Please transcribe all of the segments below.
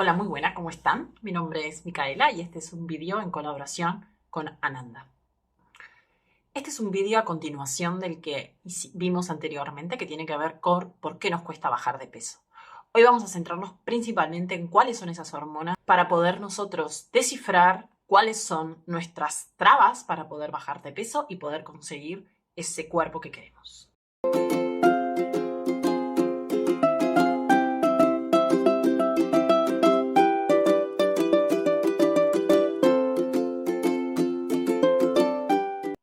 Hola, muy buena, ¿cómo están? Mi nombre es Micaela y este es un vídeo en colaboración con Ananda. Este es un vídeo a continuación del que vimos anteriormente que tiene que ver con por qué nos cuesta bajar de peso. Hoy vamos a centrarnos principalmente en cuáles son esas hormonas para poder nosotros descifrar cuáles son nuestras trabas para poder bajar de peso y poder conseguir ese cuerpo que queremos.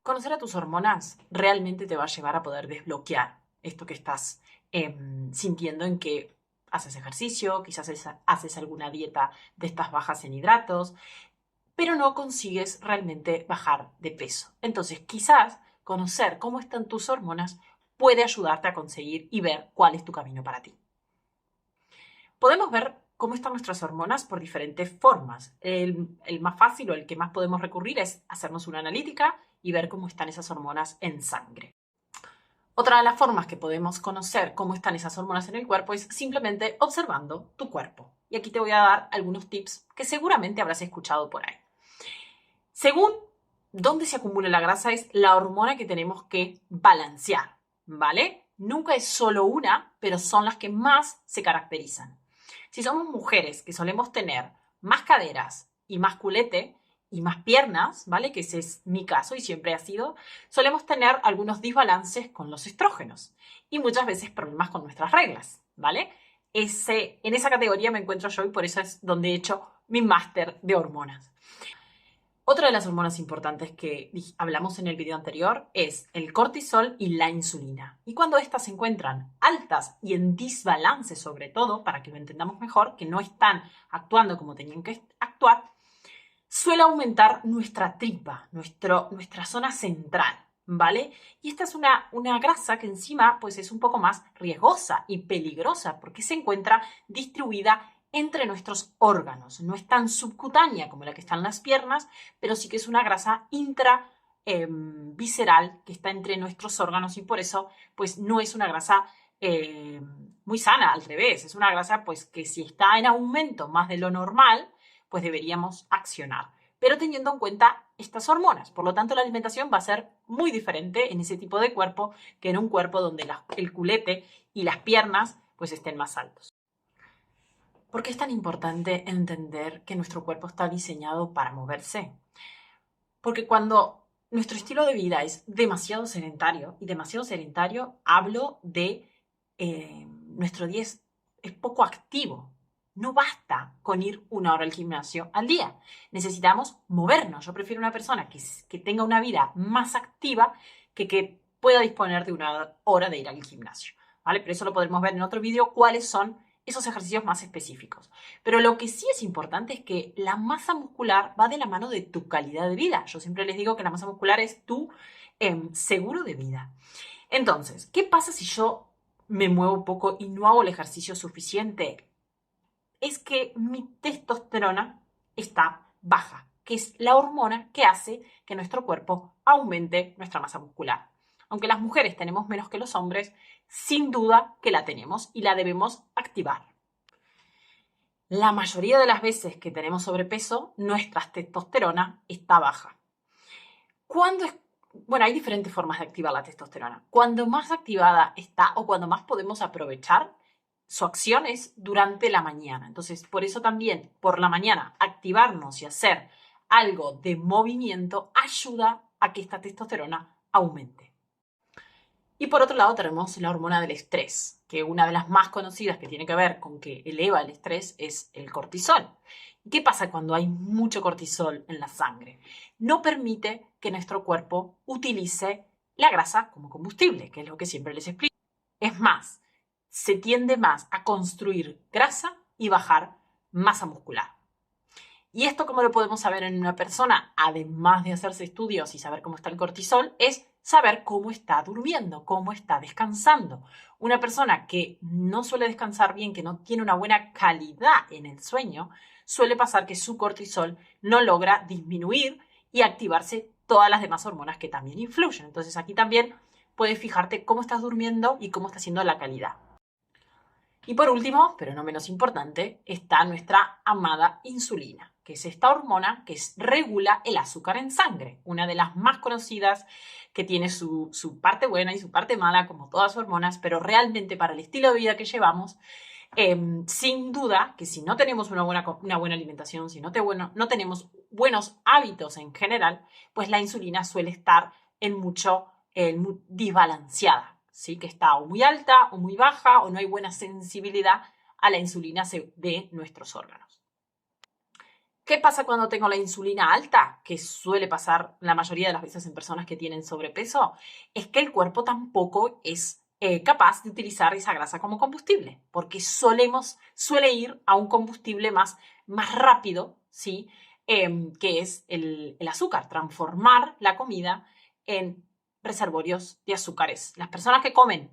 Conocer a tus hormonas realmente te va a llevar a poder desbloquear esto que estás sintiendo en que haces ejercicio, quizás haces alguna dieta de estas bajas en hidratos, pero no consigues realmente bajar de peso. Entonces, quizás conocer cómo están tus hormonas puede ayudarte a conseguir y ver cuál es tu camino para ti. Podemos ver cómo están nuestras hormonas por diferentes formas. El más fácil o el que más podemos recurrir es hacernos una analítica y ver cómo están esas hormonas en sangre. Otra de las formas que podemos conocer cómo están esas hormonas en el cuerpo es simplemente observando tu cuerpo. Y aquí te voy a dar algunos tips que seguramente habrás escuchado por ahí. Según dónde se acumula la grasa es la hormona que tenemos que balancear, ¿vale? Nunca es solo una, pero son las que más se caracterizan. Si somos mujeres que solemos tener más caderas y más culete y más piernas, ¿vale? Que ese es mi caso y siempre ha sido, solemos tener algunos desbalances con los estrógenos y muchas veces problemas con nuestras reglas, ¿vale? En esa categoría me encuentro yo y por eso es donde he hecho mi máster de hormonas. Otra de las hormonas importantes que hablamos en el video anterior es el cortisol y la insulina. Y cuando estas se encuentran altas y en desbalance sobre todo, para que lo entendamos mejor, que no están actuando como tenían que actuar, suele aumentar nuestra tripa, nuestra zona central, ¿vale? Y esta es una grasa que encima pues es un poco más riesgosa y peligrosa porque se encuentra distribuida entre nuestros órganos. No es tan subcutánea como la que está en las piernas, pero sí que es una grasa visceral que está entre nuestros órganos y por eso pues no es una grasa muy sana, al revés, es una grasa pues que si está en aumento más de lo normal, pues deberíamos accionar, pero teniendo en cuenta estas hormonas. Por lo tanto, la alimentación va a ser muy diferente en ese tipo de cuerpo que en un cuerpo donde el culete y las piernas pues estén más altos. ¿Por qué es tan importante entender que nuestro cuerpo está diseñado para moverse? Porque cuando nuestro estilo de vida es demasiado sedentario, y demasiado sedentario hablo de nuestro día es poco activo. No basta con ir 1 hora al gimnasio al día. Necesitamos movernos. Yo prefiero una persona que tenga una vida más activa que pueda disponer de 1 hora de ir al gimnasio. ¿Vale? Pero eso lo podremos ver en otro vídeo, cuáles son esos ejercicios más específicos. Pero lo que sí es importante es que la masa muscular va de la mano de tu calidad de vida. Yo siempre les digo que la masa muscular es tu seguro de vida. Entonces, ¿qué pasa si yo me muevo poco y no hago el ejercicio suficiente? Es que mi testosterona está baja, que es la hormona que hace que nuestro cuerpo aumente nuestra masa muscular. Aunque las mujeres tenemos menos que los hombres, sin duda que la tenemos y la debemos activar. La mayoría de las veces que tenemos sobrepeso, nuestra testosterona está baja. Bueno, hay diferentes formas de activar la testosterona. Cuando más activada está o cuando más podemos aprovechar su acción es durante la mañana. Entonces, por eso también, por la mañana, activarnos y hacer algo de movimiento ayuda a que esta testosterona aumente. Y por otro lado tenemos la hormona del estrés, que una de las más conocidas que tiene que ver con que eleva el estrés es el cortisol. ¿Qué pasa cuando hay mucho cortisol en la sangre? No permite que nuestro cuerpo utilice la grasa como combustible, que es lo que siempre les explico. Es más, se tiende más a construir grasa y bajar masa muscular. ¿Y esto cómo lo podemos saber en una persona? Además de hacerse estudios y saber cómo está el cortisol, es saber cómo está durmiendo, cómo está descansando. Una persona que no suele descansar bien, que no tiene una buena calidad en el sueño, suele pasar que su cortisol no logra disminuir y activarse todas las demás hormonas que también influyen. Entonces aquí también puedes fijarte cómo estás durmiendo y cómo está siendo la calidad. Y por último, pero no menos importante, está nuestra amada insulina, que es esta hormona que regula el azúcar en sangre, una de las más conocidas, que tiene su parte buena y su parte mala, como todas las hormonas, pero realmente para el estilo de vida que llevamos, sin duda que si no tenemos una buena alimentación, si no tenemos buenos hábitos en general, pues la insulina suele estar desbalanceada, ¿sí? Que está o muy alta o muy baja, o no hay buena sensibilidad a la insulina de nuestros órganos. ¿Qué pasa cuando tengo la insulina alta? Que suele pasar la mayoría de las veces en personas que tienen sobrepeso, es que el cuerpo tampoco es capaz de utilizar esa grasa como combustible, porque suele ir a un combustible más rápido, ¿sí? Que es el azúcar, transformar la comida en reservorios de azúcares. Las personas que comen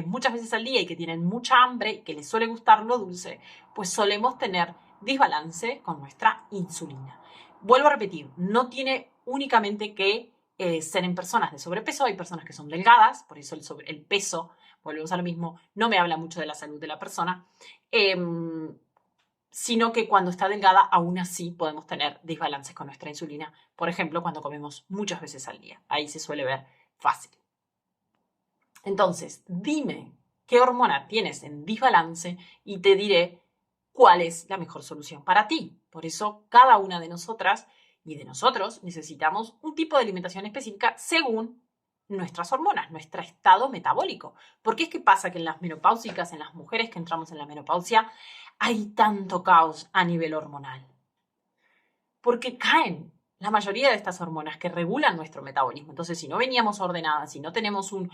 muchas veces al día y que tienen mucha hambre y que les suele gustar lo dulce, pues solemos tener desbalance con nuestra insulina. Vuelvo a repetir, no tiene únicamente que ser en personas de sobrepeso, hay personas que son delgadas, por eso el peso, volvemos a lo mismo, no me habla mucho de la salud de la persona, sino que cuando está delgada aún así podemos tener desbalances con nuestra insulina, por ejemplo, cuando comemos muchas veces al día, ahí se suele ver fácil. Entonces, dime qué hormona tienes en desbalance y te diré cuál es la mejor solución para ti. Por eso, cada una de nosotras y de nosotros necesitamos un tipo de alimentación específica según nuestras hormonas, nuestro estado metabólico. ¿Por qué es que pasa que en las menopáusicas, en las mujeres que entramos en la menopausia, hay tanto caos a nivel hormonal? Porque caen la mayoría de estas hormonas que regulan nuestro metabolismo. Entonces, si no veníamos ordenadas, si no tenemos un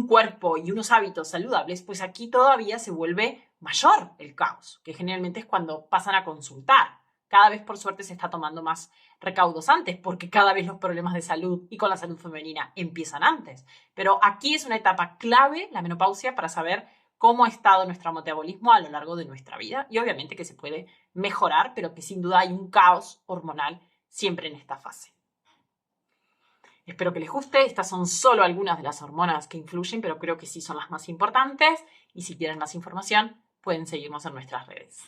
cuerpo y unos hábitos saludables, pues aquí todavía se vuelve mayor el caos, que generalmente es cuando pasan a consultar. Cada vez, por suerte, se está tomando más recaudos antes, porque cada vez los problemas de salud y con la salud femenina empiezan antes. Pero aquí es una etapa clave, la menopausia, para saber cómo ha estado nuestro metabolismo a lo largo de nuestra vida y obviamente que se puede mejorar, pero que sin duda hay un caos hormonal siempre en esta fase. Espero que les guste. Estas son solo algunas de las hormonas que influyen, pero creo que sí son las más importantes. Y si quieren más información, pueden seguirnos en nuestras redes.